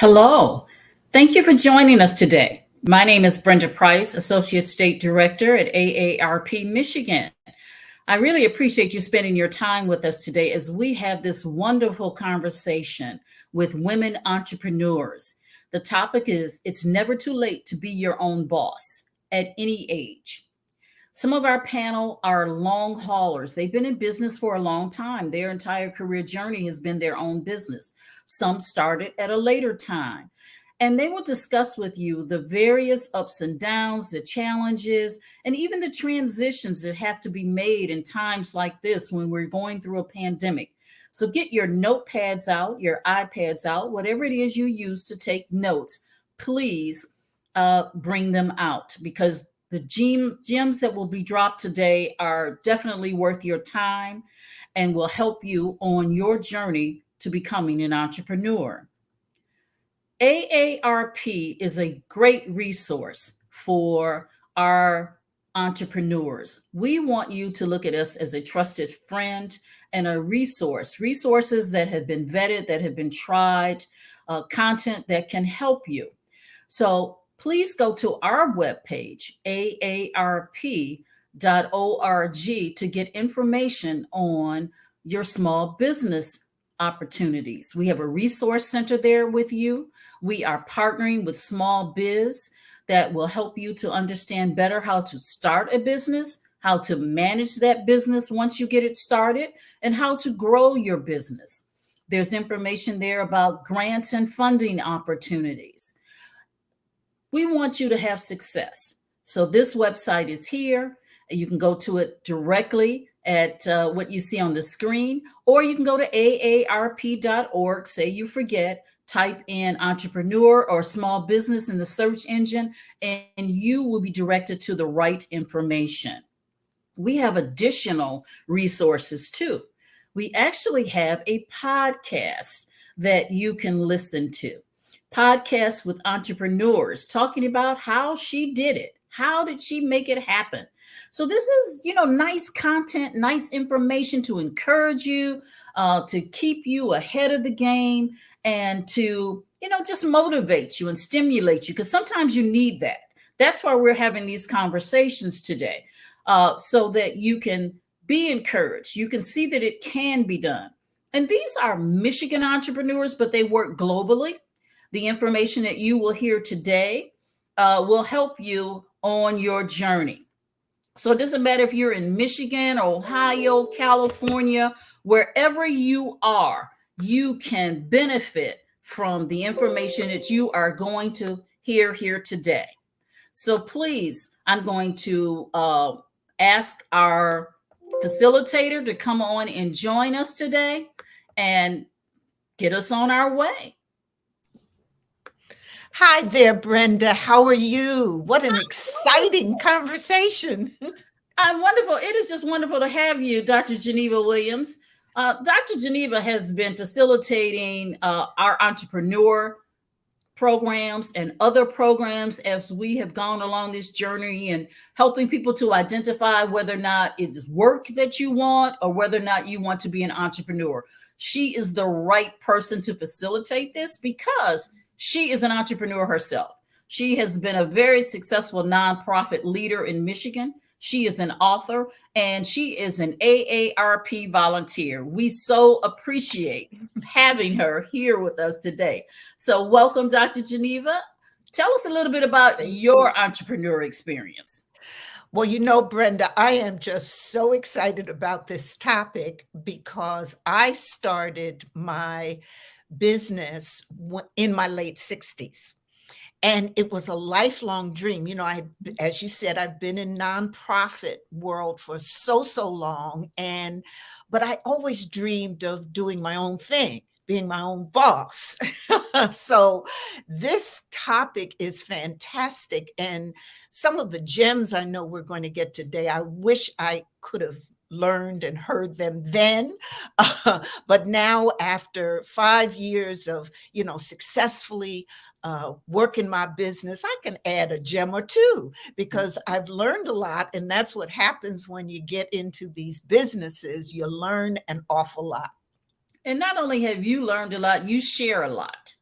Hello. Thank you for joining us today. My name is Brenda Price, Associate State Director at AARP Michigan. I really appreciate you spending your time with us today as we have this wonderful conversation with women entrepreneurs. The topic is It's Never Too Late to Be Your Own Boss at Any Age. Some of our panel are long haulers. They've been in business for a long time. Their entire career journey has been their own business. Some started at a later time. And they will discuss with you the various ups and downs, the challenges, and even the transitions that have to be made in times like this when we're going through a pandemic. So get your notepads out, your iPads out, whatever it is you use to take notes. Please bring them out because the gems that will be dropped today are definitely worth your time and will help you on your journey to becoming an entrepreneur. AARP is a great resource for our entrepreneurs. We want you to look at us as a trusted friend and a resources that have been vetted, that have been tried, content that can help you. So please go to our webpage, aarp.org, to get information on your small business opportunities. We have a resource center there with you. We are partnering with Small Biz that will help you to understand better how to start a business, how to manage that business once you get it started, and how to grow your business. There's information there about grants and funding opportunities. We want you to have success. So this website is here. You can go to it directly at what you see on the screen, or you can go to aarp.org, say you forget, type in entrepreneur or small business in the search engine, and you will be directed to the right information. We have additional resources too. We actually have a podcast that you can listen to. Podcasts with entrepreneurs talking about how she did it. How did she make it happen? So this is, nice content, nice information to encourage you, to keep you ahead of the game, and to, just motivate you and stimulate you, because sometimes you need that. That's why we're having these conversations today, so that you can be encouraged. You can see that it can be done. And these are Michigan entrepreneurs, but they work globally. The information that you will hear today will help you on your journey. So it doesn't matter if you're in Michigan, Ohio, California, wherever you are, you can benefit from the information that you are going to hear here today. So please, I'm going to ask our facilitator to come on and join us today and get us on our way. Hi there, Brenda. How are you? What an exciting conversation. I'm wonderful. It is just wonderful to have you, Dr. Geneva Williams. Dr. Geneva has been facilitating our entrepreneur programs and other programs as we have gone along this journey and helping people to identify whether or not it's work that you want or whether or not you want to be an entrepreneur. She is the right person to facilitate this because she is an entrepreneur herself. She has been a very successful nonprofit leader in Michigan. She is an author and she is an AARP volunteer. We so appreciate having her here with us today. So welcome, Dr. Geneva. Tell us a little bit about your entrepreneur experience. Well, Brenda, I am just so excited about this topic because I started my business in my late 60s. And it was a lifelong dream. As you said, I've been in nonprofit world for so long. But I always dreamed of doing my own thing, being my own boss. So this topic is fantastic. And some of the gems I know we're going to get today, I wish I could have learned and heard them then. But now after 5 years of, successfully working my business, I can add a gem or two because I've learned a lot. And that's what happens when you get into these businesses. You learn an awful lot. And not only have you learned a lot, you share a lot.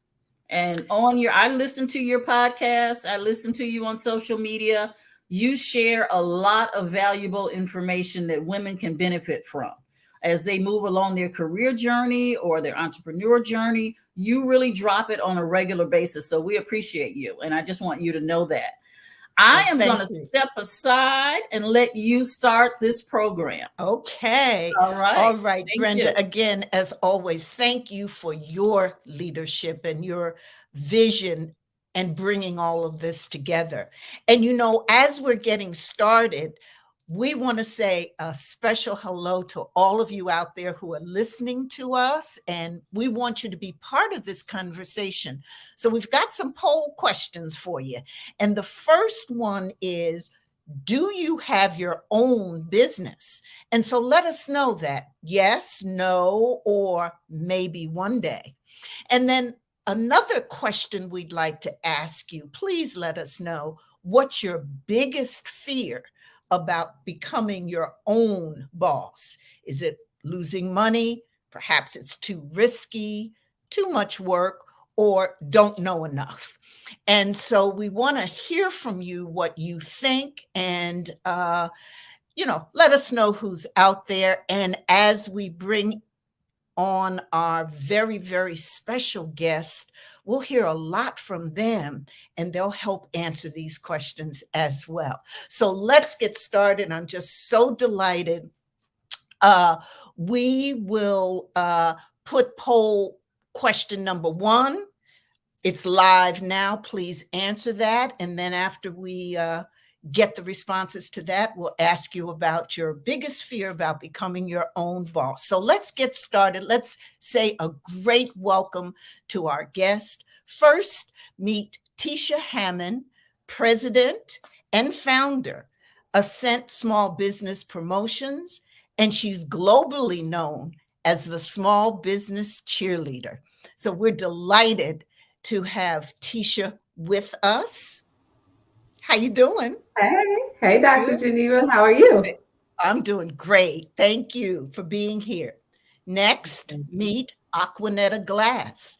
And I listen to your podcast, I listen to you on social media. You share a lot of valuable information that women can benefit from as they move along their career journey or their entrepreneur journey. You really drop it on a regular basis. So we appreciate you. And I just want you to know that. I Well, am going to thank you. step aside and let you start this program. Okay. All right. All right, Thank Brenda, you. again, as always, thank you for your leadership and your vision and bringing all of this together. And, as we're getting started, we want to say a special hello to all of you out there who are listening to us, and we want you to be part of this conversation. So we've got some poll questions for you. And the first one is, do you have your own business? And so let us know that yes, no, or maybe one day. And then another question we'd like to ask you, please let us know what's your biggest fear about becoming your own boss. Is it losing money? Perhaps it's too risky, too much work, or don't know enough. And so we want to hear from you what you think, and let us know who's out there. And as we bring on our very, very special guest, we'll hear a lot from them, and they'll help answer these questions as well. So let's get started. I'm just so delighted. We will put poll question number 1. It's live now. Please answer that. And then after we get the responses to that, we'll ask you about your biggest fear about becoming your own boss. So let's get started. Let's say a great welcome to our guest. First, meet Tisha Hammond, president and founder, Ascent Small Business Promotions, and she's globally known as the Small Business Cheerleader. So we're delighted to have Tisha with us. How you doing? Hey, Dr. Geneva, how are you? I'm doing great. Thank you for being here. Next, meet Aquanetta Glass,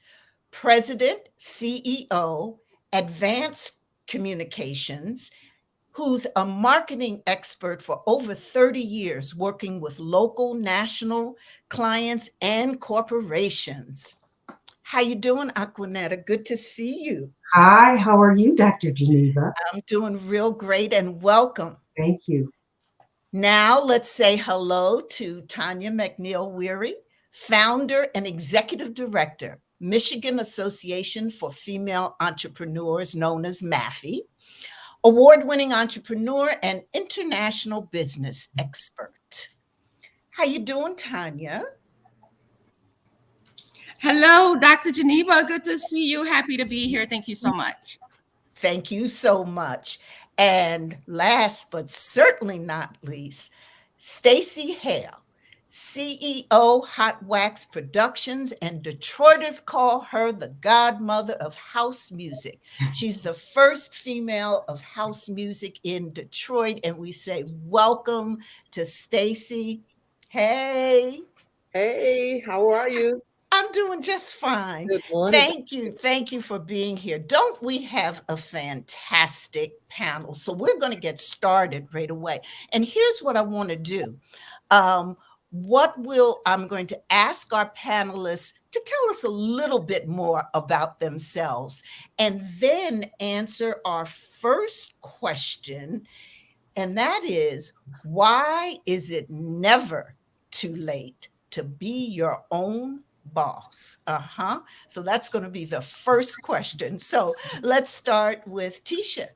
President, CEO, Advanced Communications, who's a marketing expert for over 30 years, working with local, national clients and corporations. How you doing, Aquanetta? Good to see you. Hi, how are you, Dr. Geneva? I'm doing real great, and welcome. Thank you. Now let's say hello to Tanya McNeil Weary, founder and executive director, Michigan Association for Female Entrepreneurs, known as MAFE, award-winning entrepreneur and international business expert. How you doing, Tanya? Hello, Dr. Geneva. Good to see you. Happy to be here. Thank you so much. Thank you so much. And last but certainly not least, Stacey Hale, CEO Hot Wax Productions, and Detroiters call her the godmother of house music. She's the first female of house music in Detroit, and we say welcome to Stacey. Hey. Hey, how are you? I'm doing just fine. Good morning. Thank you for being here. Don't we have a fantastic panel? So we're going to get started right away. And here's what I want to do. I'm going to ask our panelists to tell us a little bit more about themselves, and then answer our first question. And that is, why is it never too late to be your own boss? So that's going to be the first question. So let's start with Tisha.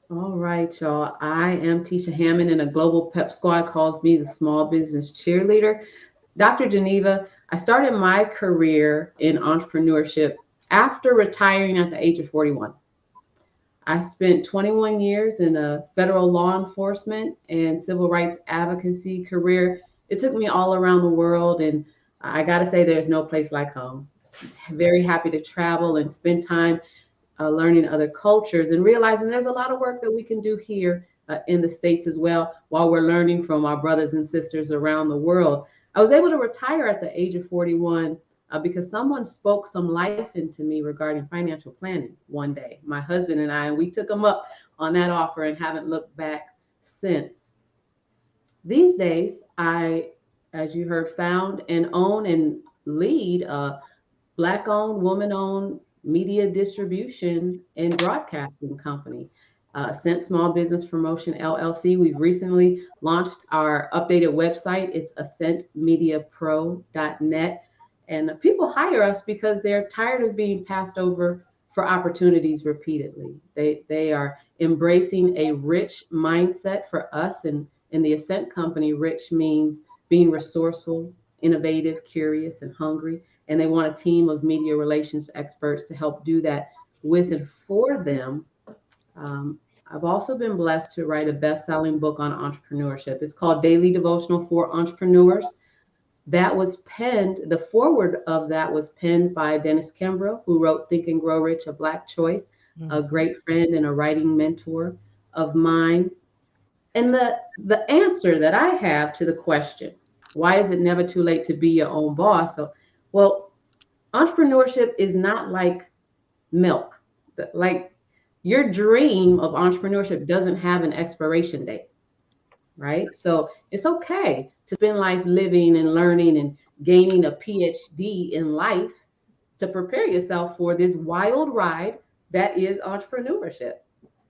All right, y'all. I am Tisha Hammond, and a global pep squad calls me the Small Business Cheerleader. Dr. Geneva, I started my career in entrepreneurship after retiring at the age of 41. I spent 21 years in a federal law enforcement and civil rights advocacy career. It took me all around the world, and I got to say, there's no place like home. Very happy to travel and spend time learning other cultures and realizing there's a lot of work that we can do here in the States as well, while we're learning from our brothers and sisters around the world. I was able to retire at the age of 41 because someone spoke some life into me regarding financial planning one day. My husband and I, and we took them up on that offer and haven't looked back since. These days, I, as you heard, found and own and lead a Black-owned, woman-owned media distribution and broadcasting company, Ascent Small Business Promotion LLC. We've recently launched our updated website. It's ascentmediapro.net. And people hire us because they're tired of being passed over for opportunities repeatedly. They are embracing a rich mindset. For us and in the Ascent company, rich means being resourceful, innovative, curious, and hungry. And they want a team of media relations experts to help do that with and for them. I've also been blessed to write a best-selling book on entrepreneurship. It's called Daily Devotional for Entrepreneurs. That was penned, the foreword of that was penned by Dennis Kimbrough, who wrote Think and Grow Rich, A Black Choice, a great friend and a writing mentor of mine. And the answer that I have to the question, why is it never too late to be your own boss? So, well, entrepreneurship is not like milk. Like your dream of entrepreneurship doesn't have an expiration date, right? So it's okay to spend life living and learning and gaining a PhD in life to prepare yourself for this wild ride that is entrepreneurship.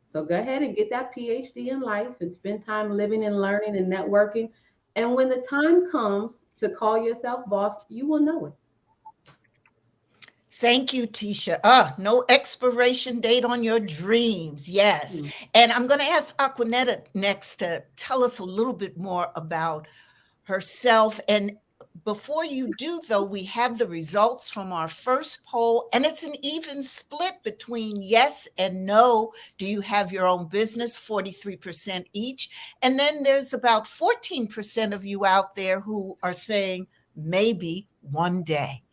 So go ahead and get that PhD in life and spend time living and learning and networking. And when the time comes to call yourself boss, you will know it. Thank you, Tisha. No expiration date on your dreams. Yes. And I'm going to ask Aquanetta next to tell us a little bit more about herself. And before you do, though, we have the results from our first poll, and it's an even split between yes and no. Do you have your own business? 43% each. And then there's about 14% of you out there who are saying maybe one day.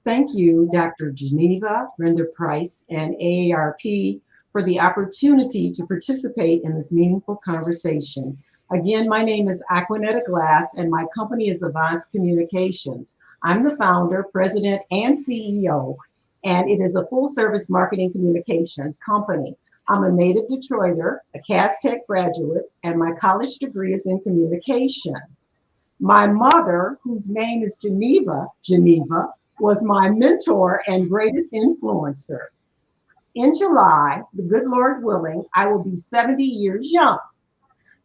Thank you, Dr. Geneva, Brenda Price, and AARP for the opportunity to participate in this meaningful conversation. Again, my name is Aquanetta Glass, and my company is Avance Communications. I'm the founder, president, and CEO, and it is a full-service marketing communications company. I'm a native Detroiter, a Cass Tech graduate, and my college degree is in communication. My mother, whose name is Geneva, was my mentor and greatest influencer. In July, the good Lord willing, I will be 70 years young.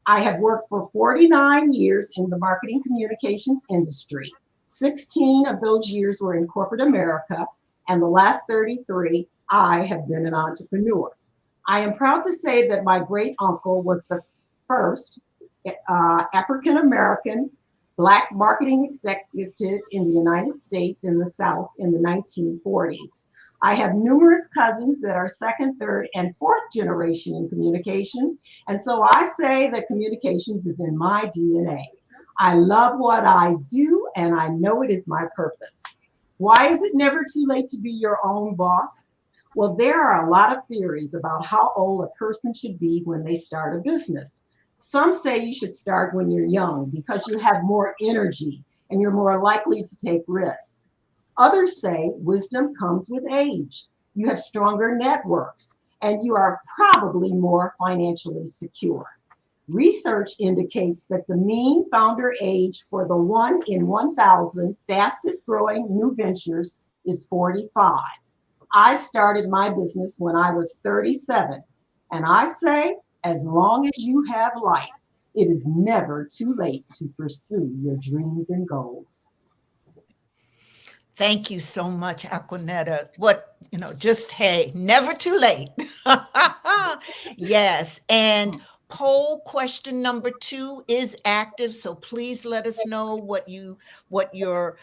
I have worked for 49 years in the marketing communications industry. 16 of those years were in corporate America, and the last 33, I have been an entrepreneur. I am proud to say that my great uncle was the first African-American Black marketing executive in the United States in the South in the 1940s. I have numerous cousins that are second, third, and fourth generation in communications. And so I say that communications is in my DNA. I love what I do, and I know it is my purpose. Why is it never too late to be your own boss? Well, there are a lot of theories about how old a person should be when they start a business. Some say you should start when you're young because you have more energy and you're more likely to take risks. Others say wisdom comes with age. You have stronger networks and you are probably more financially secure. Research indicates that the mean founder age for the 1 in 1,000 fastest growing new ventures is 45. I started my business when I was 37, and I say, as long as you have life, it is never too late to pursue your dreams and goals. Thank you so much, Aquanetta. Just hey, never too late. Yes. And poll question number 2 is active. So please let us know what your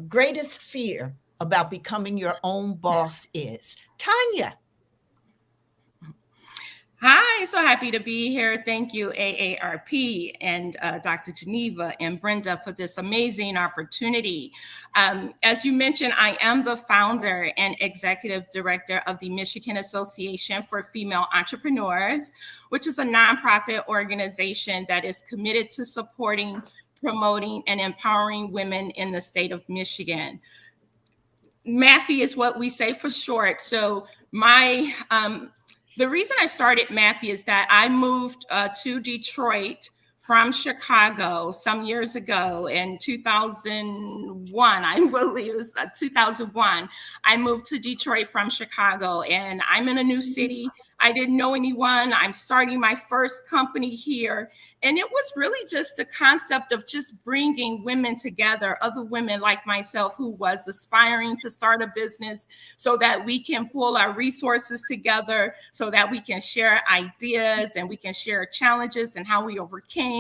greatest fear about becoming your own boss is. Tanya. Hi, so happy to be here. Thank you, AARP and Dr. Geneva and Brenda for this amazing opportunity. As you mentioned, I am the founder and executive director of the Michigan Association for Female Entrepreneurs, which is a nonprofit organization that is committed to supporting promoting and empowering women in the state of Michigan. MAFI is what we say for short. So the reason I started MAFI is that I moved to Detroit from Chicago some years ago in 2001. I believe it was 2001. I moved to Detroit from Chicago, and I'm in a new city. I didn't know anyone. I'm starting my first company here. And it was really just a concept of just bringing women together, other women like myself who was aspiring to start a business, so that we can pull our resources together, so that we can share ideas and we can share challenges and how we overcame.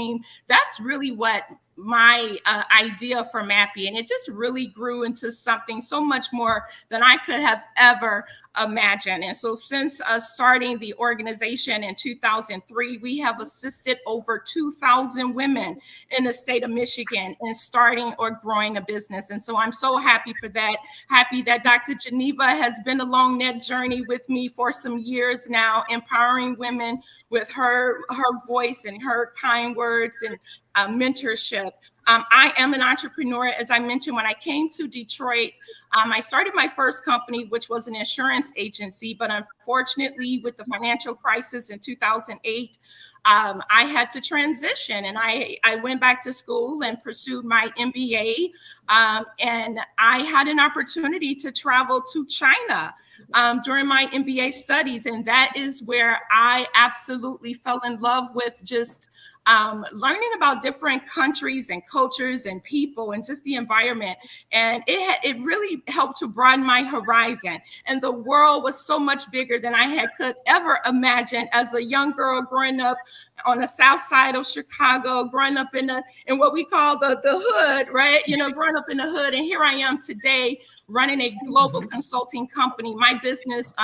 That's really what my idea for MAFI, and it just really grew into something so much more than I could have ever imagined. And so since starting the organization in 2003, we have assisted over 2,000 women in the state of Michigan in starting or growing a business. And so I'm so happy for that. Happy that Dr. Geneva has been along that journey with me for some years now, empowering women with her voice and her kind words and mentorship. I am an entrepreneur. As I mentioned, when I came to Detroit, I started my first company, which was an insurance agency. But unfortunately, with the financial crisis in 2008, I had to transition, and I went back to school and pursued my MBA. And I had an opportunity to travel to China during my MBA studies. And that is where I absolutely fell in love with just learning about different countries and cultures and people and just the environment. And it really helped to broaden my horizon. And the world was so much bigger than I could ever imagine as a young girl growing up on the south side of Chicago, growing up in what we call the hood, right? Growing up in the hood. And here I am today running a global consulting company. My business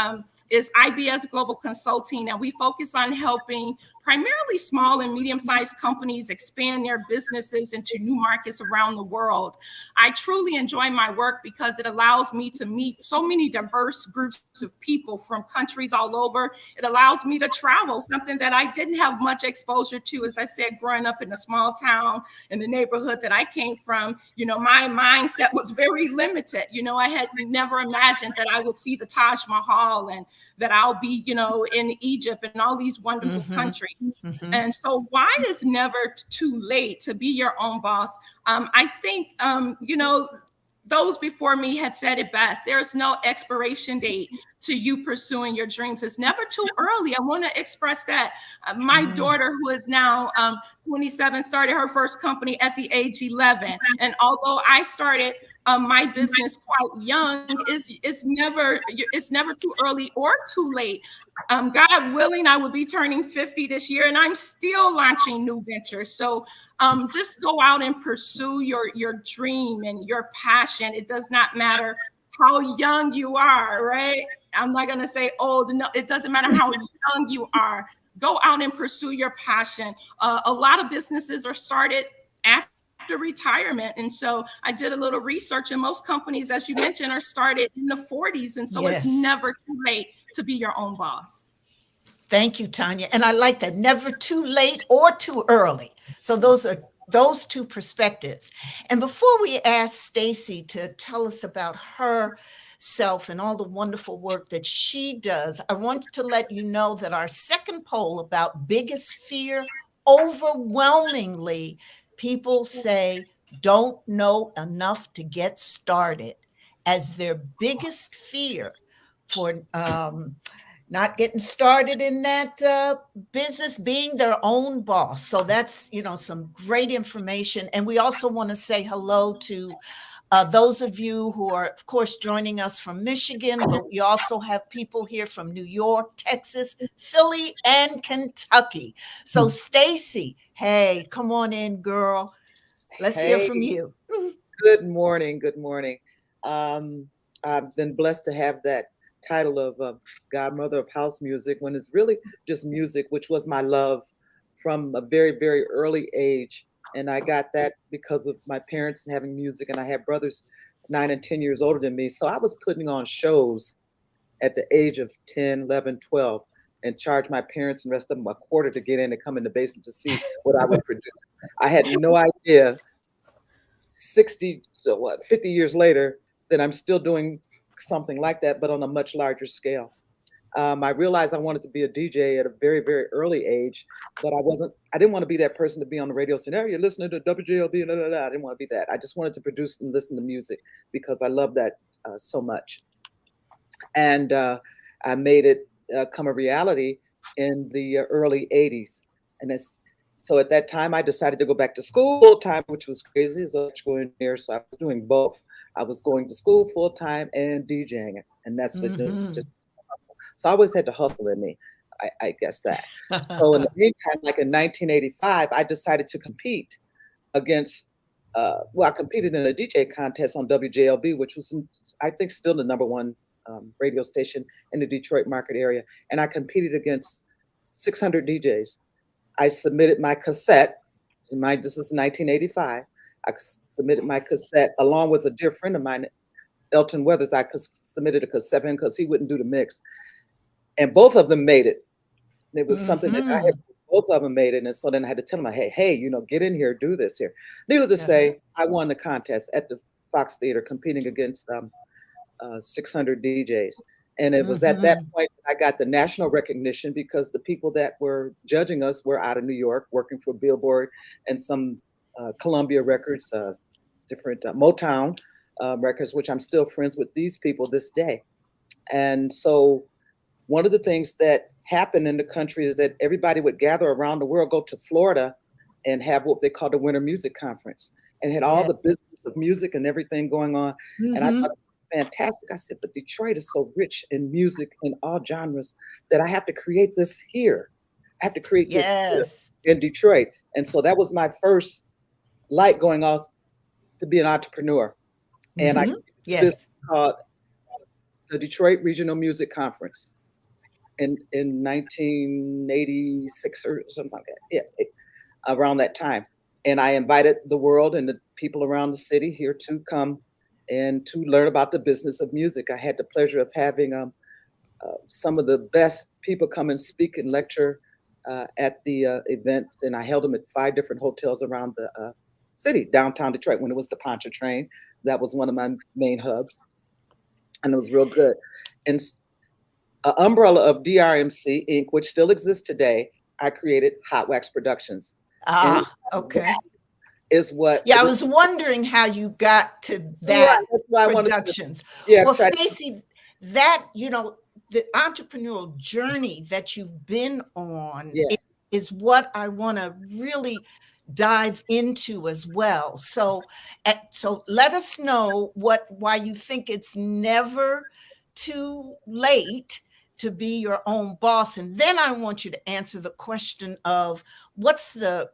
is IBS Global Consulting, and we focus on helping primarily small and medium-sized companies expand their businesses into new markets around the world. I truly enjoy my work because it allows me to meet so many diverse groups of people from countries all over. It allows me to travel, something that I didn't have much exposure to, as I said, growing up in a small town in the neighborhood that I came from. My mindset was very limited. I had never imagined that I would see the Taj Mahal and that I'll be, in Egypt and all these wonderful countries. And so why is never too late to be your own boss? I think, those before me had said it best. There is no expiration date to you pursuing your dreams. It's never too early. I want to express that. My daughter, who is now 27, started her first company at the age 11. And although I started my business quite young, it's never too early or too late. God willing, I will be turning 50 this year, and I'm still launching new ventures. So just go out and pursue your dream and your passion. It does not matter how young you are, right? I'm not going to say old. No, it doesn't matter how young you are. Go out and pursue your passion. A lot of businesses are started after retirement. And so I did a little research, and most companies, as you mentioned, are started in the 40s. And so It's never too late to be your own boss. Thank you, Tanya. And I like that. Never too late or too early. So those are those two perspectives. And before we ask Stacy to tell us about herself and all the wonderful work that she does, I want to let you know that our second poll about biggest fear, overwhelmingly, people say don't know enough to get started as their biggest fear for not getting started in that business, being their own boss. So that's, some great information. And we also want to say hello to those of you who are, of course, joining us from Michigan, but we also have people here from New York, Texas, Philly, and Kentucky. So Stacy, hey, come on in, girl. Let's hear from you. Good morning. Good morning. I've been blessed to have that title of Godmother of House Music, when it's really just music, which was my love from a very, very early age. And I got that because of my parents having music, and I had brothers 9 and 10 years older than me. So I was putting on shows at the age of 10, 11, 12, and charged my parents and the rest of them a quarter to get in and come in the basement to see what I would produce. I had no idea 50 years later, that I'm still doing something like that, but on a much larger scale. I realized I wanted to be a DJ at a very, very early age, but I didn't want to be that person to be on the radio saying, "Oh, you're listening to WJLB," blah, blah, blah. I didn't want to be that. I just wanted to produce and listen to music because I love that so much. And I made it come a reality in the early 80s. So at that time, I decided to go back to school full time, which was crazy as an electrical engineer. So I was doing both. I was going to school full time and DJing it. And that's what it was just. So I always had to hustle in me. I guess that. So in the meantime, like in 1985, I decided to compete against, I competed in a DJ contest on WJLB, which was, I think, still the #1 radio station in the Detroit market area. And I competed against 600 DJs. I submitted my cassette. This is 1985. I submitted my cassette along with a dear friend of mine, Elton Weathers. I submitted a cassette because he wouldn't do the mix. And both of them made it. It was something that I had, both of them made it. And so then I had to tell them, hey, get in here, do this here. Needless to say, I won the contest at the Fox Theater competing against 600 DJs. And it was at that point that I got the national recognition because the people that were judging us were out of New York, working for Billboard and some Columbia Records, different Motown records, which I'm still friends with these people this day. And so one of the things that happened in the country is that everybody would gather around the world, go to Florida and have what they call the Winter Music Conference and had all the business of music and everything going on. And I thought, fantastic. I said, but Detroit is so rich in music in all genres that I have to create this here. I have to create this here in Detroit. And so that was my first light going off to be an entrepreneur. And I this called the Detroit Regional Music Conference in 1986 or something like that. Yeah, around that time. And I invited the world and the people around the city here to come and to learn about the business of music. I had the pleasure of having some of the best people come and speak and lecture at the event. And I held them at 5 different hotels around the city, downtown Detroit, when it was the Pontchartrain. That was one of my main hubs. And it was real good. And an umbrella of DRMC Inc., which still exists today, I created Hot Wax Productions. Okay. Is what I was wondering how you got to that productions. Well, Stacey, that the entrepreneurial journey that you've been on is what I want to really dive into as well. So let us know why you think it's never too late to be your own boss. And then I want you to answer the question of what's the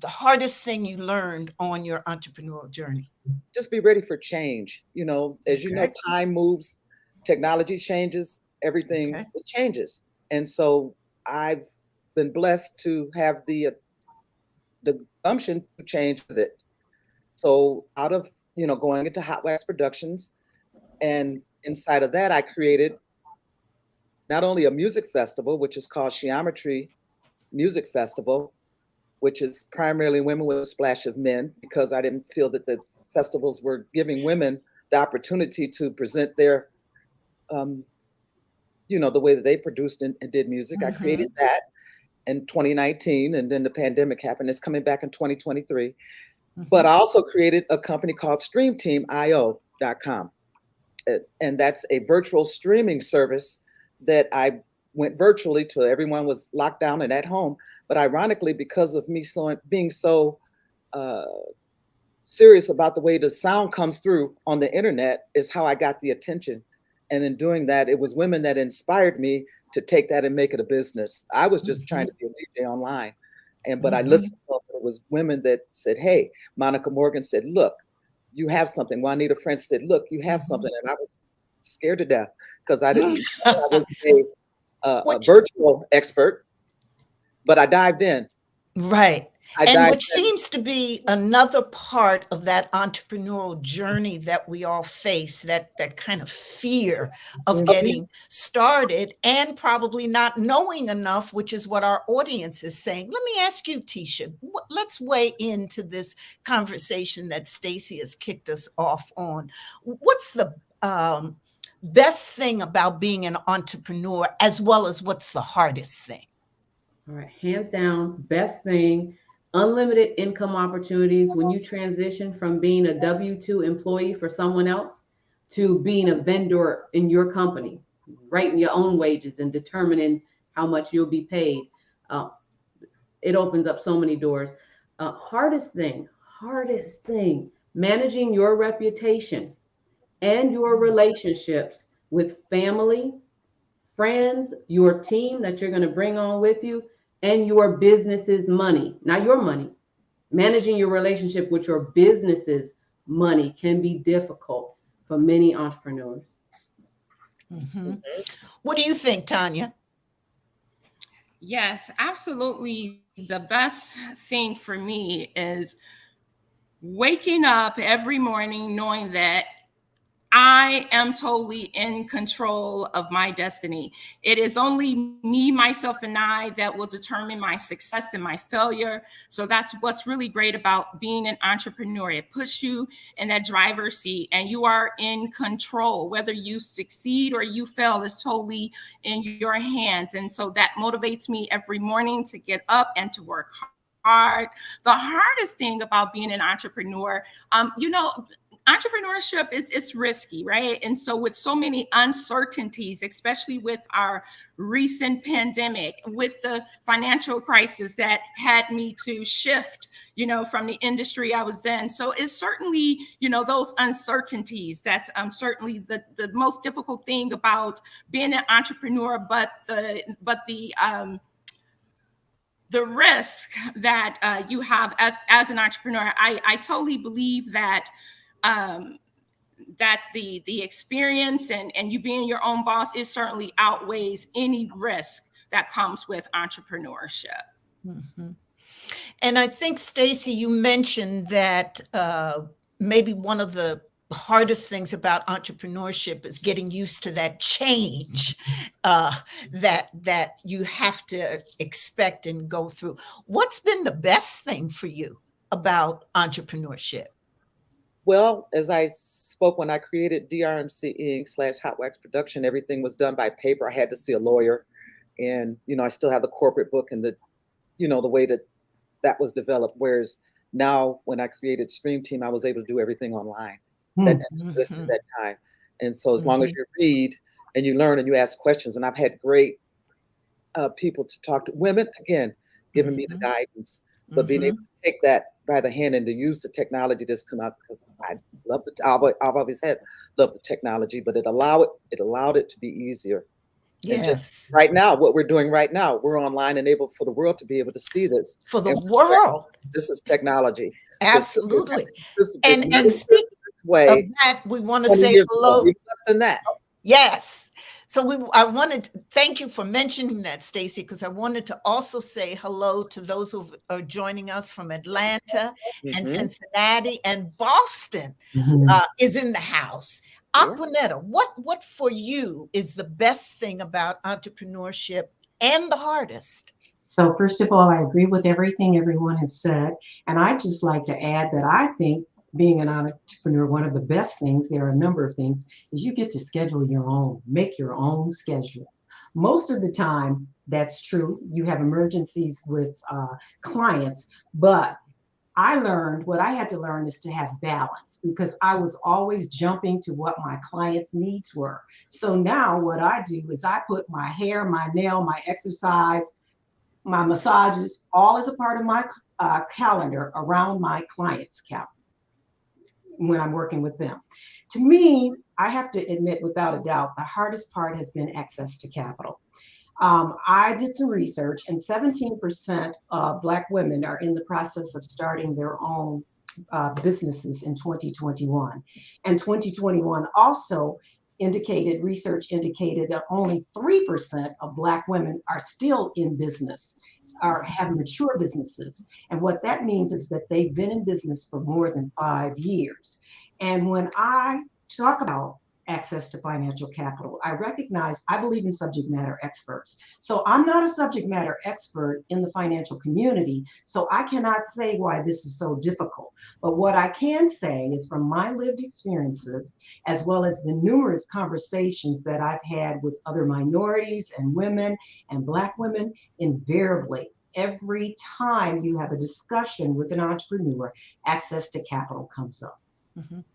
hardest thing you learned on your entrepreneurial journey. Just be ready for change. As you know, time moves, technology changes, everything it changes. And so I've been blessed to have the gumption to change with it. So out of, going into Hot Wax Productions, and inside of that, I created not only a music festival, which is called Geometry Music Festival, which is primarily women with a splash of men, because I didn't feel that the festivals were giving women the opportunity to present their, the way that they produced and did music. I created that in 2019, and then the pandemic happened. It's coming back in 2023. But I also created a company called StreamTeamIO.com. And that's a virtual streaming service that I went virtually to. Everyone was locked down and at home. But ironically, because of me being so serious about the way the sound comes through on the internet is how I got the attention. And in doing that, it was women that inspired me to take that and make it a business. I was just trying to be a DJ online. But I listened to it was women that said, hey, Monica Morgan said, look, you have something. Juanita French said, look, you have something. And I was scared to death because I didn't, I was a virtual expert. But I dived in. Right. I And dive which seems to be another part of that entrepreneurial journey that we all face, that kind of fear of getting started and probably not knowing enough, which is what our audience is saying. Let me ask you, Tisha, let's weigh into this conversation that Stacy has kicked us off on. What's the best thing about being an entrepreneur, as well as what's the hardest thing? All right, hands down, best thing, unlimited income opportunities when you transition from being a W-2 employee for someone else to being a vendor in your company, writing your own wages and determining how much you'll be paid. It opens up so many doors. Hardest thing, managing your reputation and your relationships with family, friends, your team that you're going to bring on with you, and your business's money, not your money. Managing your relationship with your business's money can be difficult for many entrepreneurs. Mm-hmm. What do you think, Tanya? Yes, absolutely. The best thing for me is waking up every morning knowing that I am totally in control of my destiny. It is only me, myself, and I that will determine my success and my failure. So that's what's really great about being an entrepreneur. It puts you in that driver's seat and you are in control. Whether you succeed or you fail is totally in your hands. And so that motivates me every morning to get up and to work hard. The hardest thing about being an entrepreneur, entrepreneurship it's risky, right? And so with so many uncertainties, especially with our recent pandemic, with the financial crisis that had me to shift, from the industry I was in. So it's certainly, those uncertainties that's certainly the most difficult thing about being an entrepreneur, but the risk that you have as an entrepreneur. I totally believe that that the experience and you being your own boss, it certainly outweighs any risk that comes with entrepreneurship. Mm-hmm. And I think, Stacy, you mentioned that maybe one of the hardest things about entrepreneurship is getting used to that change that you have to expect and go through. What's been the best thing for you about entrepreneurship? Well, as I spoke when I created DRMC Inc. / Hot Wax Production, everything was done by paper. I had to see a lawyer, and I still have the corporate book and the way that was developed. Whereas now, when I created Stream Team, I was able to do everything online. That didn't exist at that time. And so, as long as you read and you learn and you ask questions, and I've had great people to talk to, women again, giving me the guidance, but being able to take that by the hand and to use the technology that's come out, because I've always had loved the technology, but it allowed it to be easier. Yes. And just right now, what we're doing right now, we're online and able for the world to be able to see this. For the world. This is technology. Absolutely. And speak way of that, we want to say hello. Less than that. Yes. So I wanted to thank you for mentioning that, Stacy, because I wanted to also say hello to those who are joining us from Atlanta and Cincinnati, and Boston is in the house. Aquanetta, what for you is the best thing about entrepreneurship and the hardest? So first of all, I agree with everything everyone has said. And I'd just like to add that I think being an entrepreneur, one of the best things, there are a number of things, is you get to schedule your own, make your own schedule. Most of the time, that's true. You have emergencies with clients, but what I had to learn is to have balance, because I was always jumping to what my clients' needs were. So now what I do is I put my hair, my nail, my exercise, my massages, all as a part of my calendar around my clients' calendar when I'm working with them. To me, I have to admit, without a doubt, the hardest part has been access to capital. I did some research, and 17% of Black women are in the process of starting their own businesses in 2021. And 2021 also research indicated that only 3% of Black women are still in business, or have mature businesses. And what that means is that they've been in business for more than 5 years. And when I talk about access to financial capital, I believe in subject matter experts. So I'm not a subject matter expert in the financial community, so I cannot say why this is so difficult. But what I can say is from my lived experiences, as well as the numerous conversations that I've had with other minorities and women and Black women, invariably, every time you have a discussion with an entrepreneur, access to capital comes up. Mhm.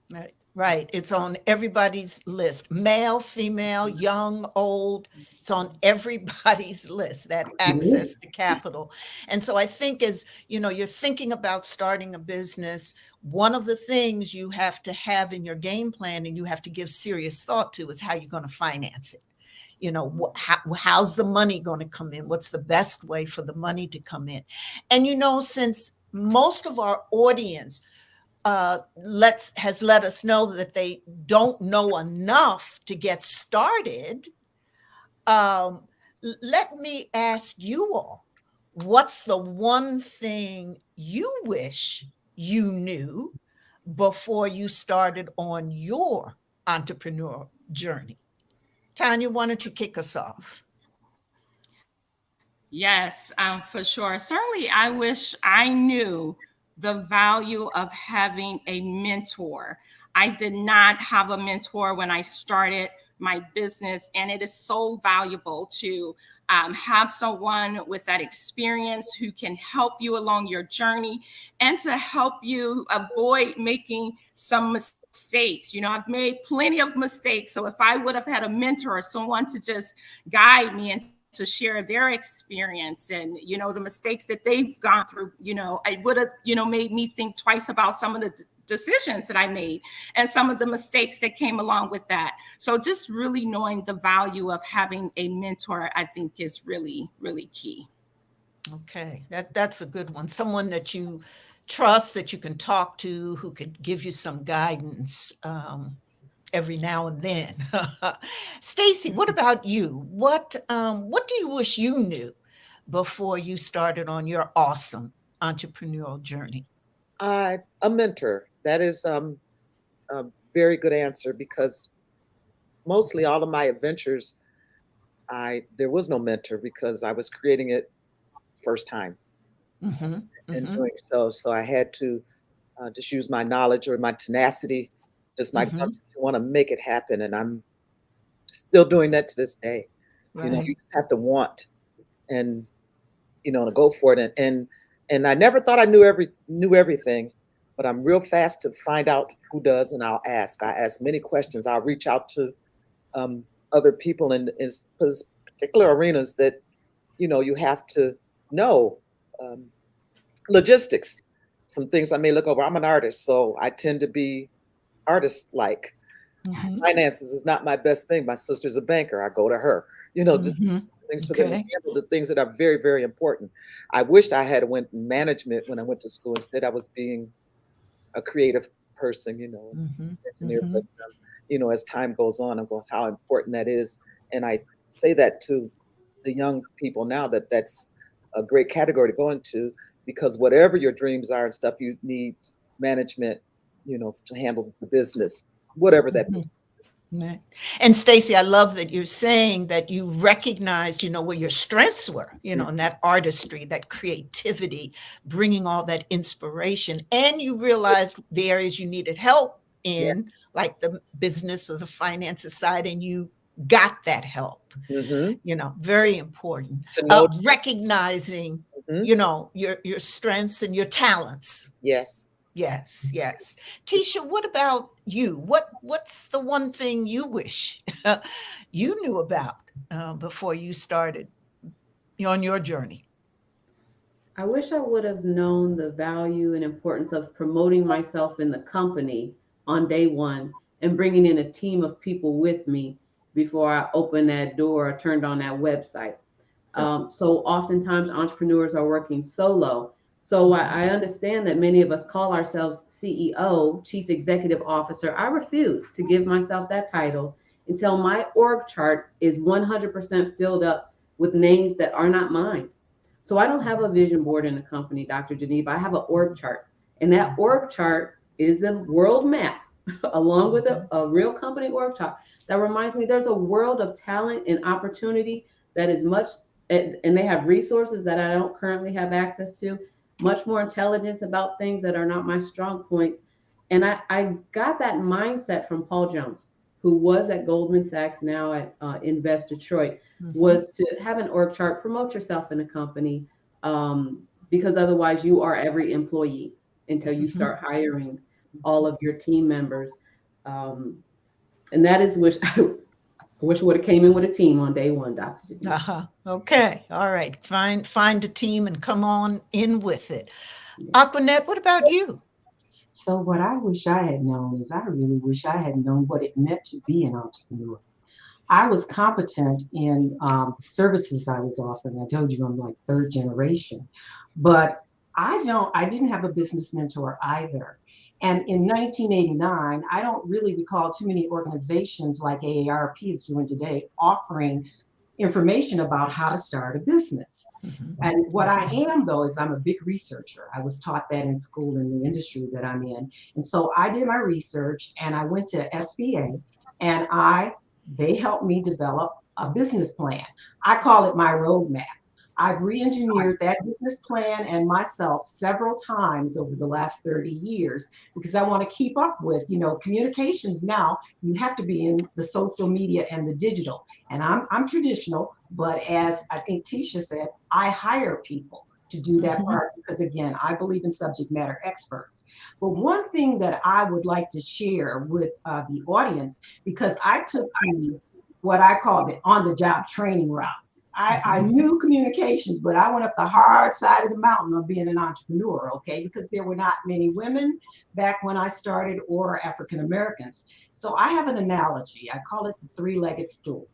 Right. Right. It's on everybody's list, male, female, young, old. It's on everybody's list, that access to capital. And so I think as, you're thinking about starting a business, one of the things you have to have in your game plan and you have to give serious thought to is how you're going to finance it. How's the money going to come in? What's the best way for the money to come in? And, since most of our audience has let us know that they don't know enough to get started, let me ask you all, what's the one thing you wish you knew before you started on your entrepreneurial journey? Tanya, why don't you kick us off? Yes, for sure. Certainly, I wish I knew the value of having a mentor. I did not have a mentor when I started my business, and it is so valuable to have someone with that experience who can help you along your journey and to help you avoid making some mistakes. I've made plenty of mistakes. So if I would have had a mentor or someone to just guide me and to share their experience and, the mistakes that they've gone through, it would have, made me think twice about some of the decisions that I made and some of the mistakes that came along with that. So just really knowing the value of having a mentor, I think is really, really key. Okay, that's a good one. Someone that you trust, that you can talk to, who could give you some guidance every now and then. Stacy, what about you? What do you wish you knew before you started on your awesome entrepreneurial journey? A mentor. That is a very good answer, because mostly all of my adventures, there was no mentor because I was creating it first time and doing so. So I had to just use my knowledge or my tenacity, just my guts to want to make it happen. And I'm still doing that to this day. Right. You just have to want and to go for it. And I never thought I knew everything, but I'm real fast to find out who does, and I'll ask. I ask many questions. I'll reach out to other people in particular arenas that you have to know. Logistics, some things I may look over. I'm an artist, so I tend to be artist-like. Finances is not my best thing. My sister's a banker. I go to her. Just things for them to handle the things that are very, very important. I wished I had went management when I went to school. Instead, I was being a creative person, as an engineer. But as time goes on, I'm going, how important that is. And I say that to the young people now, that's a great category to go into, because whatever your dreams are and stuff, you need management, to handle the business, whatever that is. Right. And Stacy, I love that you're saying that you recognized, where your strengths were, in that artistry, that creativity, bringing all that inspiration, and you realized the areas you needed help in, like the business or the finances side, and you got that help. Very important. To know, recognizing, your strengths and your talents. Yes. Yes. Tisha, what about you? What's the one thing you wish you knew about before you started on your journey? I wish I would have known the value and importance of promoting myself in the company on day one and bringing in a team of people with me before I opened that door or turned on that website. So oftentimes entrepreneurs are working solo. So I understand that many of us call ourselves CEO, Chief Executive Officer. I refuse to give myself that title until my org chart is 100% filled up with names that are not mine. So I don't have a vision board in the company, Dr. Geneva. I have an org chart. And that org chart is a world map along with a real company org chart that reminds me there's a world of talent and opportunity that is much, and they have resources that I don't currently have access to, much more intelligence about things that are not my strong points. And I got that mindset from Paul Jones, who was at Goldman Sachs, now at Invest Detroit, was to have an org chart, promote yourself in a company, because otherwise you are every employee until you start hiring all of your team members. And that is I wish would have came in with a team on day one, Dr. Okay. All right. Find a team and come on in with it. Aquanette, what about you? So what I wish I had known is I really wish I had known what it meant to be an entrepreneur. I was competent in services I was offering. I told you I'm like third generation, but I didn't have a business mentor either. And in 1989, I don't really recall too many organizations like AARP is doing today offering information about how to start a business. And what I am, though, is I'm a big researcher. I was taught that in school in the industry that I'm in. And so I did my research and I went to SBA and they helped me develop a business plan. I call it my roadmap. I've re-engineered that business plan and myself several times over the last 30 years because I want to keep up with, communications now. You have to be in the social media and the digital. And I'm traditional, but as I think Tisha said, I hire people to do that part because, again, I believe in subject matter experts. But one thing that I would like to share with the audience, because I took what I call the on-the-job training route. I knew communications, but I went up the hard side of the mountain of being an entrepreneur, okay, because there were not many women back when I started or African Americans. So I have an analogy. I call it the three-legged stool.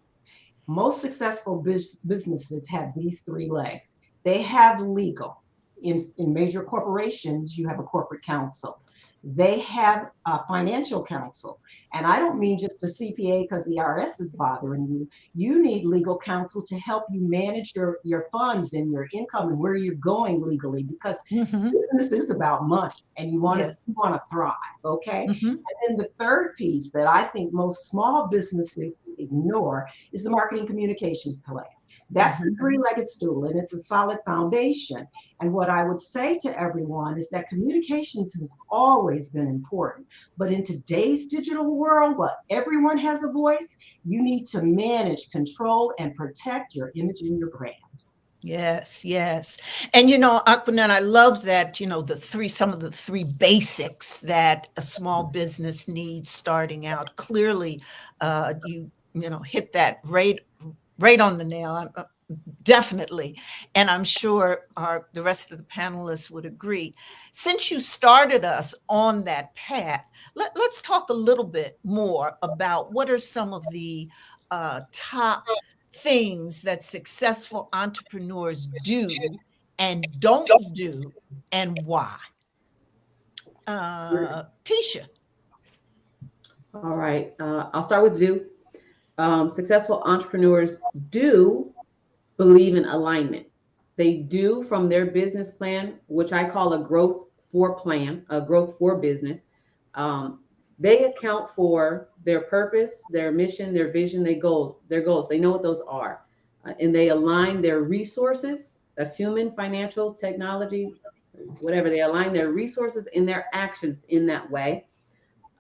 Most successful businesses have these three legs. They have legal. In major corporations, you have a corporate counsel. They have a financial counsel. And I don't mean just the CPA because the IRS is bothering you. You need legal counsel to help you manage your funds and your income and where you're going legally, because business is about money and you want to thrive, okay? And then the third piece that I think most small businesses ignore is the marketing communications plan. That's the three-legged stool, and it's a solid foundation. And what I would say to everyone is that communications has always been important. But in today's digital world, where everyone has a voice, you need to manage, control, and protect your image and your brand. Yes, yes. And Aquanette, I love that, some of the three basics that a small business needs starting out. Clearly, you hit that right on the nail, definitely. And I'm sure the rest of the panelists would agree. Since you started us on that path, let's talk a little bit more about what are some of the top things that successful entrepreneurs do and don't do, and why. Tisha. All right, I'll start with do. Successful entrepreneurs do believe in alignment. They do, from their business plan, which I call a growth for plan, a growth for business. They account for their purpose, their mission, their vision, their goals. They know what those are. And they align their resources, that's human, financial, technology, whatever. They align their resources and their actions in that way.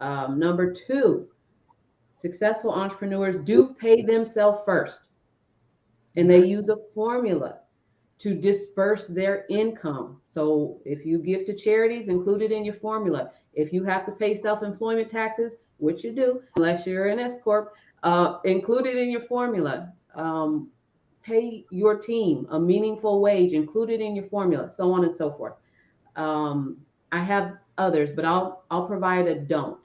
Number two, successful entrepreneurs do pay themselves first. And they use a formula to disperse their income. So if you give to charities, include it in your formula. If you have to pay self-employment taxes, which you do, unless you're an S Corp, include it in your formula. Pay your team a meaningful wage, include it in your formula, so on and so forth. I have others, but I'll provide a don't.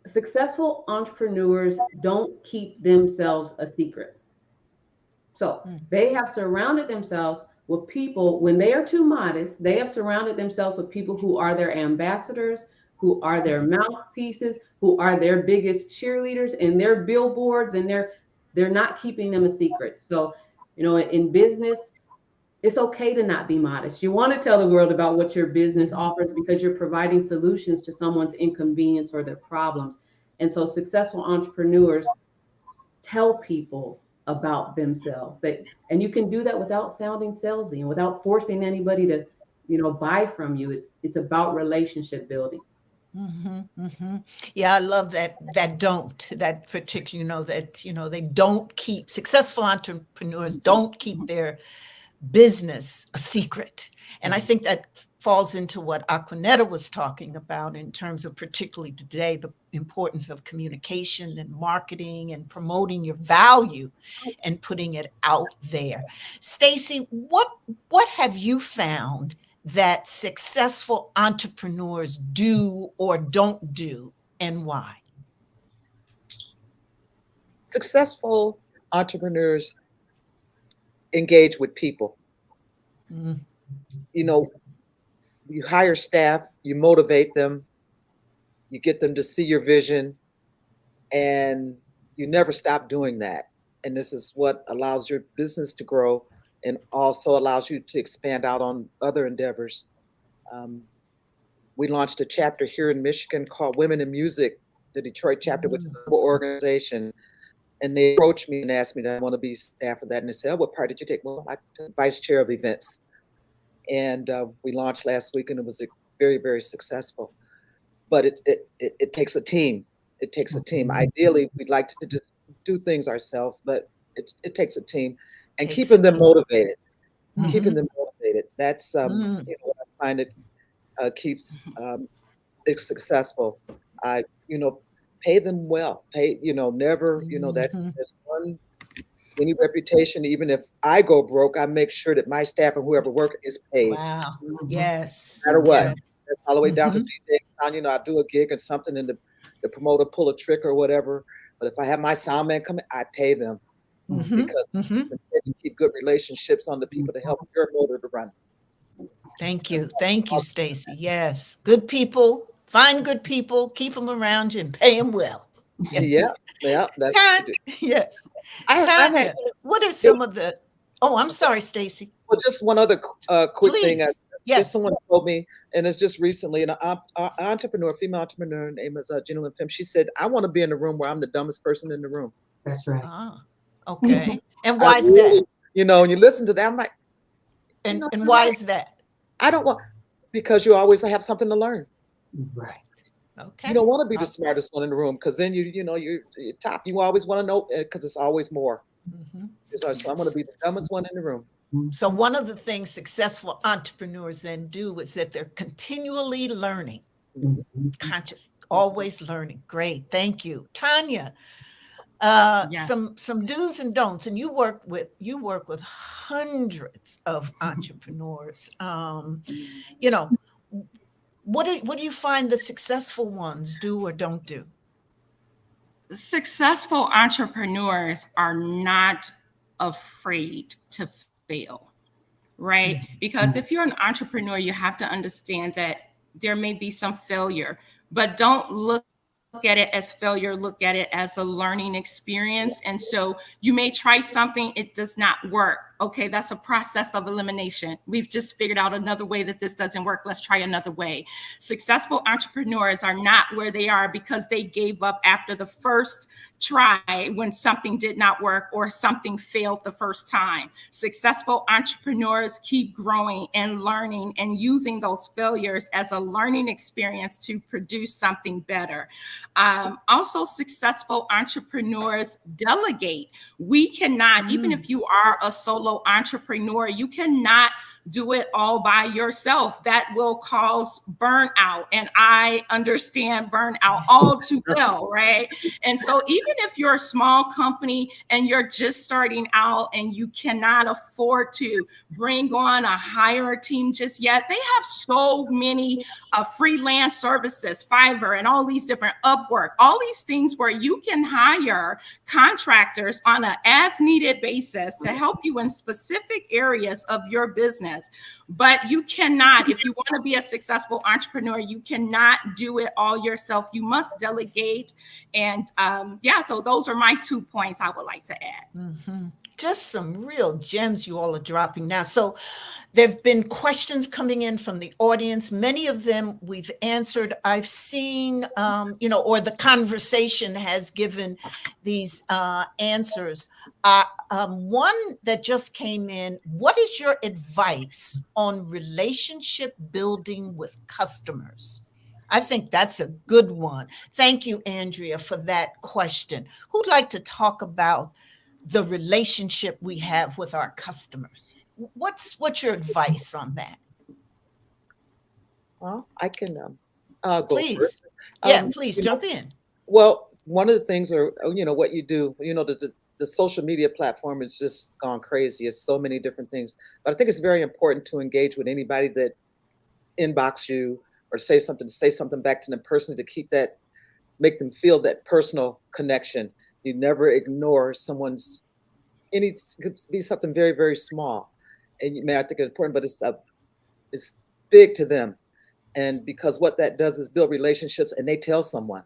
Successful entrepreneurs don't keep themselves a secret. So they have surrounded themselves with people, when they are too modest, they have surrounded themselves with people who are their ambassadors, who are their mouthpieces, who are their biggest cheerleaders and their billboards, and they're not keeping them a secret. So, in business, it's okay to not be modest. You want to tell the world about what your business offers because you're providing solutions to someone's inconvenience or their problems. And so successful entrepreneurs tell people about themselves. And you can do that without sounding salesy and without forcing anybody to, buy from you. It's about relationship building. Yeah, I love that particular, they don't keep, successful entrepreneurs don't keep their business a secret. And I think that falls into what Aquanetta was talking about in terms of, particularly today, the importance of communication and marketing and promoting your value and putting it out there. Stacy, what have you found that successful entrepreneurs do or don't do, and why? Successful entrepreneurs engage with people. You hire staff, you motivate them, you get them to see your vision, and you never stop doing that. And this is what allows your business to grow and also allows you to expand out on other endeavors. We launched a chapter here in Michigan called Women in Music, the Detroit chapter, which is a global organization. And they approached me and asked me, do I want to be staff of that? And they said, what part did you take? Well, I'm vice chair of events. And we launched last week, and it was very, very successful. But it takes a team. It takes a team. Ideally, we'd like to just do things ourselves, but it takes a team. And keeping them motivated. Keeping them motivated. That's what I find it keeps it successful. Pay them well. Never, that's one, any reputation. Even if I go broke, I make sure that my staff and whoever work is paid. Wow. Yes. No matter what. Yes. All the way down to DJ sound, I do a gig and something and the promoter pull a trick or whatever. But if I have my sound man come in, I pay them because it's important to keep good relationships on the people to help your motor to run. Thank you. Thank you, Stacy. Yes. Good people. Find good people, keep them around you, and pay them well. Yes. Yeah. That's yes. Tanya, what are some of the? Oh, I'm sorry, Stacy. Well, just one other quick thing. Yes. Someone told me, and it's just recently, an entrepreneur, female entrepreneur, name is Jennifer Phim. She said, "I want to be in a room where I'm the dumbest person in the room." That's right. Ah, okay. And why is that? And you listen to that, I'm like, and why is that? I don't want, because you always have something to learn. Right. Okay. You don't want to be the smartest one in the room because then you're top. You always want to know because it's always more. So I want to be the dumbest one in the room. So one of the things successful entrepreneurs then do is that they're continually learning, conscious, always learning. Great, thank you, Tanya. Yes. Some do's and don'ts, and you work with hundreds of entrepreneurs. What do you find the successful ones do or don't do? Successful entrepreneurs are not afraid to fail, right? Because if you're an entrepreneur, you have to understand that there may be some failure, but don't look at it as failure, look at it as a learning experience. And so you may try something, it does not work. Okay, that's a process of elimination. We've just figured out another way that this doesn't work. Let's try another way. Successful entrepreneurs are not where they are because they gave up after the first try when something did not work or something failed the first time. Successful entrepreneurs keep growing and learning and using those failures as a learning experience to produce something better. Also, successful entrepreneurs delegate. We cannot, even if you are a solo entrepreneur, you cannot do it all by yourself. That will cause burnout. And I understand burnout all too well, right? And so even if you're a small company and you're just starting out and you cannot afford to bring on a hire team just yet, they have so many freelance services, Fiverr and all these different Upwork, all these things where you can hire contractors on an as needed basis to help you in specific areas of your business. But you cannot, if you want to be a successful entrepreneur, you cannot do it all yourself. You must delegate. And so those are my 2 points I would like to add. Mm-hmm. Just some real gems you all are dropping now. So there've been questions coming in from the audience. Many of them we've answered. I've seen, or the conversation has given these answers. One that just came in, what is your advice on relationship building with customers? I think that's a good one. Thank you, Andrea, for that question. Who'd like to talk about the relationship we have with our customers? What's your advice on that? Well, I can go Please. first. Please jump in. Well, one of the things are, what you do, the social media platform has just gone crazy. It's so many different things. But I think it's very important to engage with anybody that inbox you or say something back to them personally, to make them feel that personal connection. You never ignore someone's, it could be something very, very small. And I think it's important, but it's big to them. And because what that does is build relationships, and they tell someone.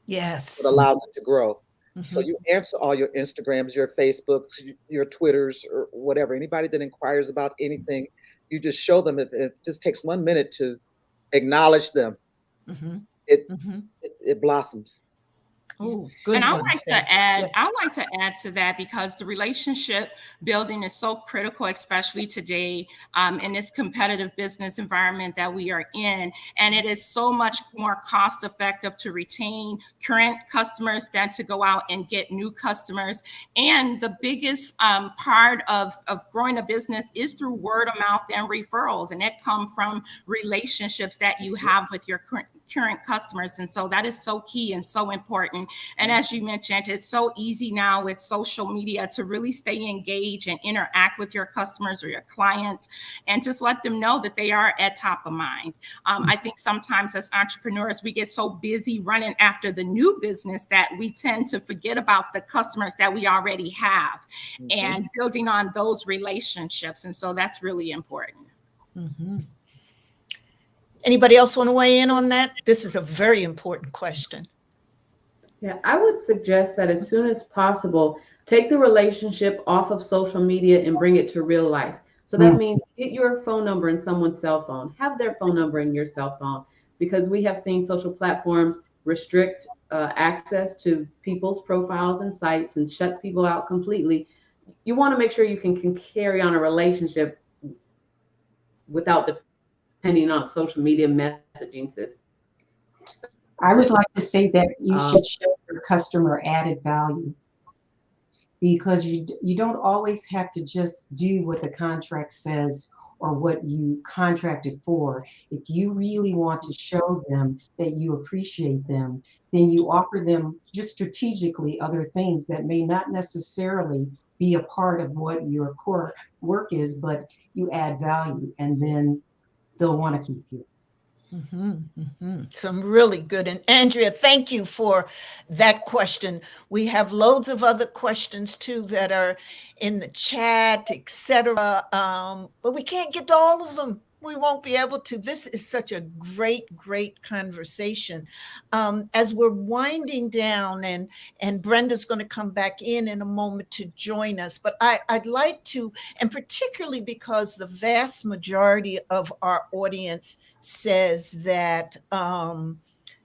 Yes. It allows it to grow. Mm-hmm. So you answer all your Instagrams, your Facebooks, your Twitters, or whatever. Anybody that inquires about anything, you just show them. It just takes 1 minute to acknowledge them. Mm-hmm. It blossoms. Oh, good. And I like to add to that, because the relationship building is so critical, especially today in this competitive business environment that we are in. And it is so much more cost effective to retain current customers than to go out and get new customers. And the biggest part of growing a business is through word of mouth and referrals. And that come from relationships that you have with your current customers. And so that is so key and so important. And as you mentioned, it's so easy now with social media to really stay engaged and interact with your customers or your clients, and just let them know that they are at top of mind. I think sometimes as entrepreneurs, we get so busy running after the new business that we tend to forget about the customers that we already have, and building on those relationships. And so that's really important. Mm-hmm. Anybody else want to weigh in on that? This is a very important question. Yeah, I would suggest that as soon as possible, take the relationship off of social media and bring it to real life. So that means get your phone number in someone's cell phone, have their phone number in your cell phone, because we have seen social platforms restrict access to people's profiles and sites and shut people out completely. You want to make sure you can carry on a relationship without depending on a social media messaging system. I would like to say that you should show your customer added value, because you don't always have to just do what the contract says or what you contracted for. If you really want to show them that you appreciate them, then you offer them just strategically other things that may not necessarily be a part of what your core work is, but you add value, and then they'll want to keep you. Mm-hmm, mm-hmm. Some really good. And Andrea, thank you for that question. We have loads of other questions too that are in the chat, etc. But we can't get to all of them. We won't be able to. This is such a great conversation. As we're winding down, and Brenda's going to come back in a moment to join us, but I'd like to, and particularly because the vast majority of our audience says that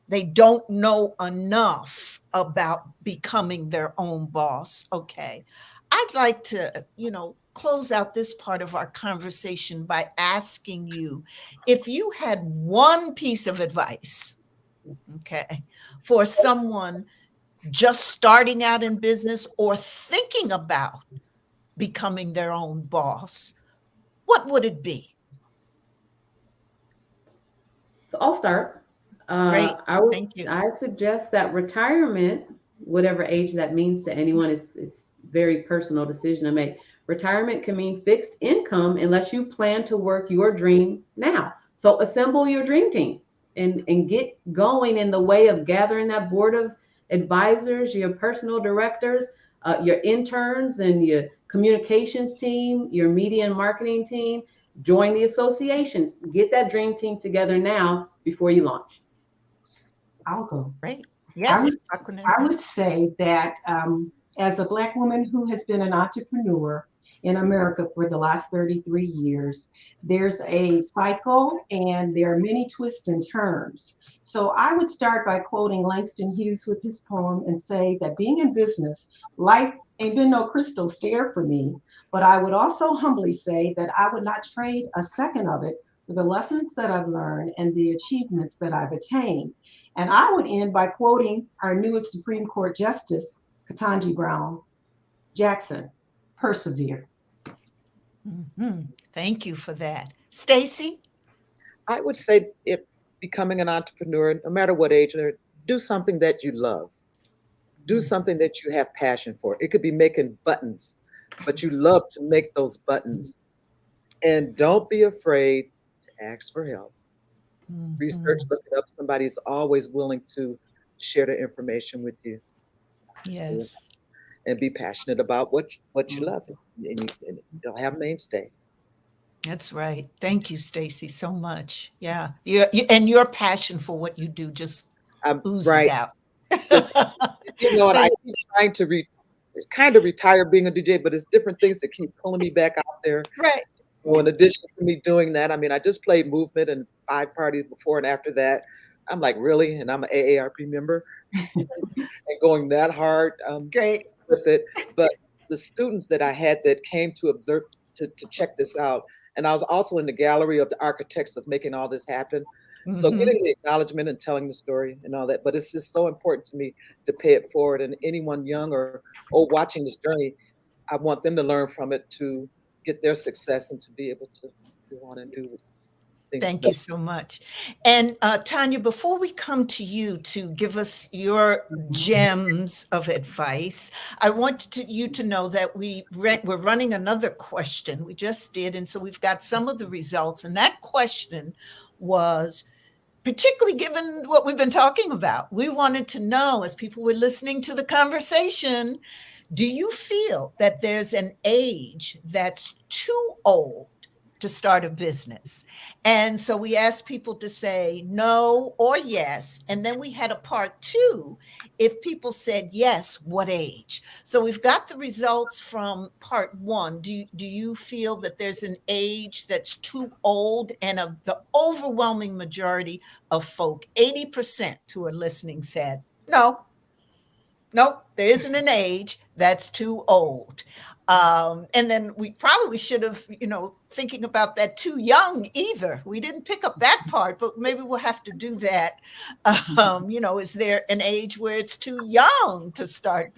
they don't know enough about becoming their own boss. Okay. I'd like to, close out this part of our conversation by asking you if you had one piece of advice, okay, for someone just starting out in business or thinking about becoming their own boss, what would it be? So I'll start. Great. I would, Thank you. I suggest that retirement, whatever age that means to anyone, it's very personal decision to make. Retirement can mean fixed income unless you plan to work your dream now. So assemble your dream team and get going in the way of gathering that board of advisors, your personal directors, your interns and your communications team, your media and marketing team. Join the associations. Get that dream team together now before you launch. I'll go. Great. I Yes. would, Aquanet. I would say that as a Black woman who has been an entrepreneur in America for the last 33 years, there's a cycle and there are many twists and turns. So I would start by quoting Langston Hughes with his poem and say that being in business, life ain't been no crystal stair for me. But I would also humbly say that I would not trade a second of it for the lessons that I've learned and the achievements that I've attained. And I would end by quoting our newest Supreme Court Justice, Ketanji Brown Jackson, persevere. Mhm. Thank you for that. Stacy? I would say if becoming an entrepreneur, no matter what age, do something that you love. Do something that you have passion for. It could be making buttons, but you love to make those buttons. And don't be afraid to ask for help. Research, look it up. Somebody's always willing to share the information with you. Yes. And be passionate about what you love. And you'll have mainstay. That's right. Thank you, Stacy, so much. Yeah. And your passion for what you do just oozes Right. out. You know, and I keep trying to kind of retire being a DJ, but it's different things that keep pulling me back out there. Right. Well, in addition to me doing that, I mean, I just played Movement and 5 parties before and after that. I'm like, really? And I'm an AARP member and going that hard Great. with it. But the students that I had that came to observe, to check this out, and I was also in the gallery of the architects of making all this happen. So getting the acknowledgement and telling the story and all that, but it's just so important to me to pay it forward. And anyone young or old watching this journey, I want them to learn from it to get their success and to be able to go on and do things. Thank you so much. And Tanya, before we come to you to give us your gems of advice, I want you to know that we're running another question. We just did. And so we've got some of the results. And that question was, particularly given what we've been talking about, we wanted to know, as people were listening to the conversation, do you feel that there's an age that's too old to start a business? And so we asked people to say no or yes. And then we had a part 2. If people said yes, what age? So we've got the results from part 1. Do you feel that there's an age that's too old? And of the overwhelming majority of folk, 80% who are listening said, no, there isn't an age that's too old. And then we probably should have, thinking about that, too young either. We didn't pick up that part, but maybe we'll have to do that. Is there an age where it's too young to start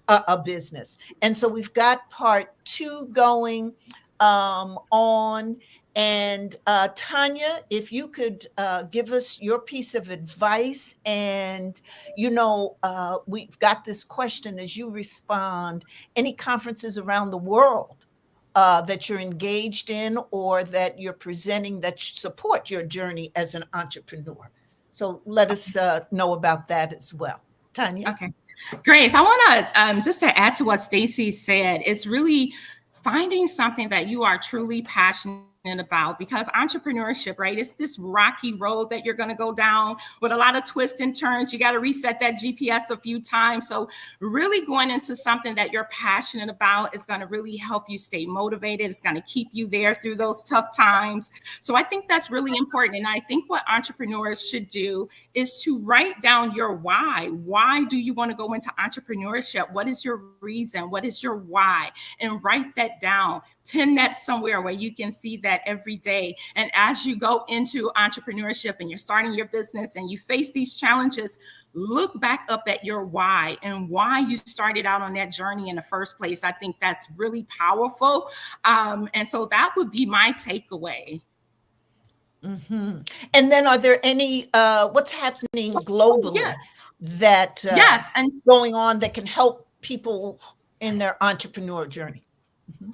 a business? And so we've got part 2 going on. And Tanya, if you could give us your piece of advice. And, we've got this question as you respond, any conferences around the world that you're engaged in or that you're presenting that support your journey as an entrepreneur. So let us know about that as well. Tanya? Okay, Grace, I want to just to add to what Stacy said, it's really finding something that you are truly passionate about, because entrepreneurship, right? It's this rocky road that you're going to go down with a lot of twists and turns. You got to reset that GPS a few times. So really going into something that you're passionate about is going to really help you stay motivated. It's going to keep you there through those tough times. So I think that's really important. And I think what entrepreneurs should do is to write down your why. Why do you want to go into entrepreneurship? What is your reason? What is your why? And write that down. Pin that somewhere where you can see that every day. And as you go into entrepreneurship and you're starting your business and you face these challenges, look back up at your why and why you started out on that journey in the first place. I think that's really powerful. And so that would be my takeaway. Mhm. And then are there any, what's happening globally Yes, that yes. And going on that can help people in their entrepreneur journey? Mhm.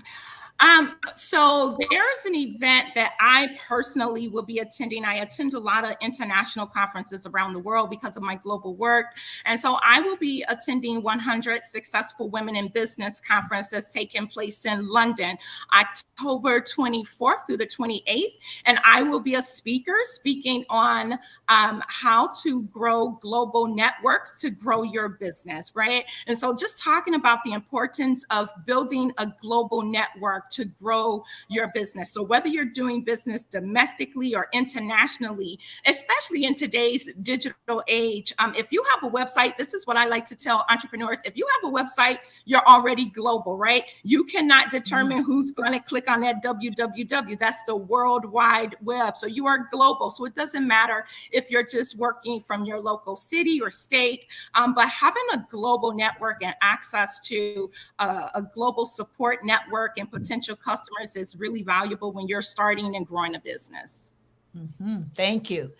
So there's an event that I personally will be attending. I attend a lot of international conferences around the world because of my global work. And so I will be attending 100 Successful Women in Business conference that's taking place in London, October 24th through the 28th. And I will be a speaker speaking on how to grow global networks to grow your business, right? And so just talking about the importance of building a global network to grow your business. So whether you're doing business domestically or internationally, especially in today's digital age, if you have a website, this is what I like to tell entrepreneurs. If you have a website, you're already global, right? You cannot determine who's going to click on that www. That's the World Wide Web. So you are global. So it doesn't matter if you're just working from your local city or state, but having a global network and access to a global support network and potential customers is really valuable when you're starting and growing a business. Mhm. Thank you.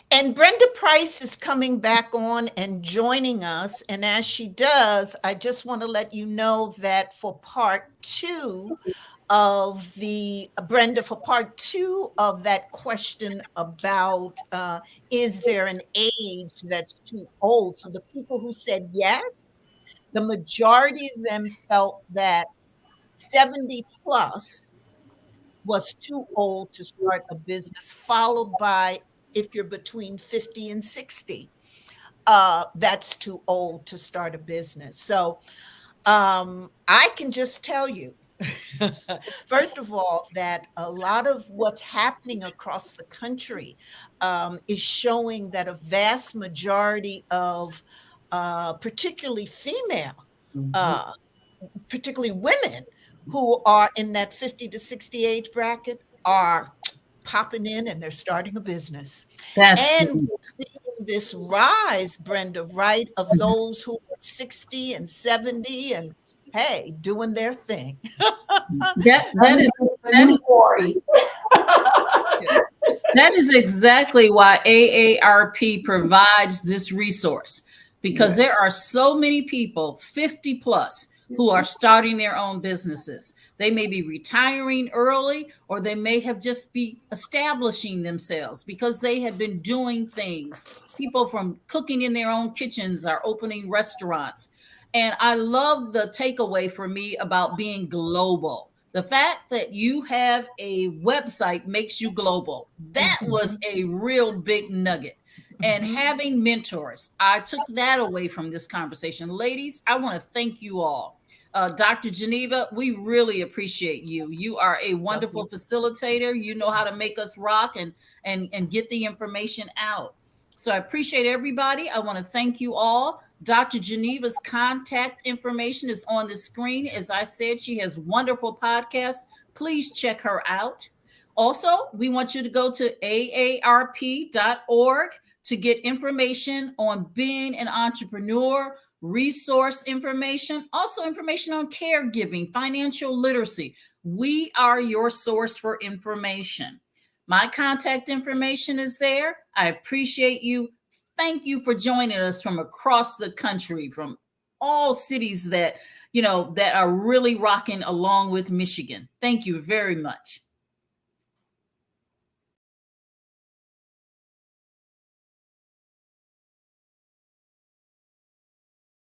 And Brenda Price is coming back on and joining us. And as she does, I just want to let you know that for part two of the Brenda, for part two of that question about is there an age that's too old? For the people who said yes, the majority of them felt that 70 plus was too old to start a business, followed by if you're between 50 and 60, that's too old to start a business. So I can just tell you, first of all, that a lot of what's happening across the country is showing that a vast majority of particularly female, uh, particularly women who are in that 50 to 60 age bracket are popping in and they're starting a business. That's And we're seeing this rise, Brenda, right, of those who are 60 and 70 and hey, doing their thing. that is The that new is 40. that is exactly why AARP provides this resource, because there are so many people 50 plus who are starting their own businesses. They may be retiring early, or they may have just be establishing themselves because they have been doing things. People from cooking in their own kitchens are opening restaurants. And I love the takeaway for me about being global. The fact that you have a website makes you global. That was a real big nugget. And Mhm. having mentors, I took that away from this conversation. Ladies, I want to thank you all. Dr. Geneva, we really appreciate you. You are a wonderful facilitator. You know how to make us rock and get the information out. So I appreciate everybody. I want to thank you all. Dr. Geneva's contact information is on the screen. As I said, she has wonderful podcasts. Please check her out. Also, we want you to go to aarp.org to get information on being an entrepreneur, resource information, also information on caregiving, financial literacy. We are your source for information. My contact information is there. I appreciate you. Thank you for joining us from across the country, from all cities that, that are really rocking along with Michigan. Thank you very much.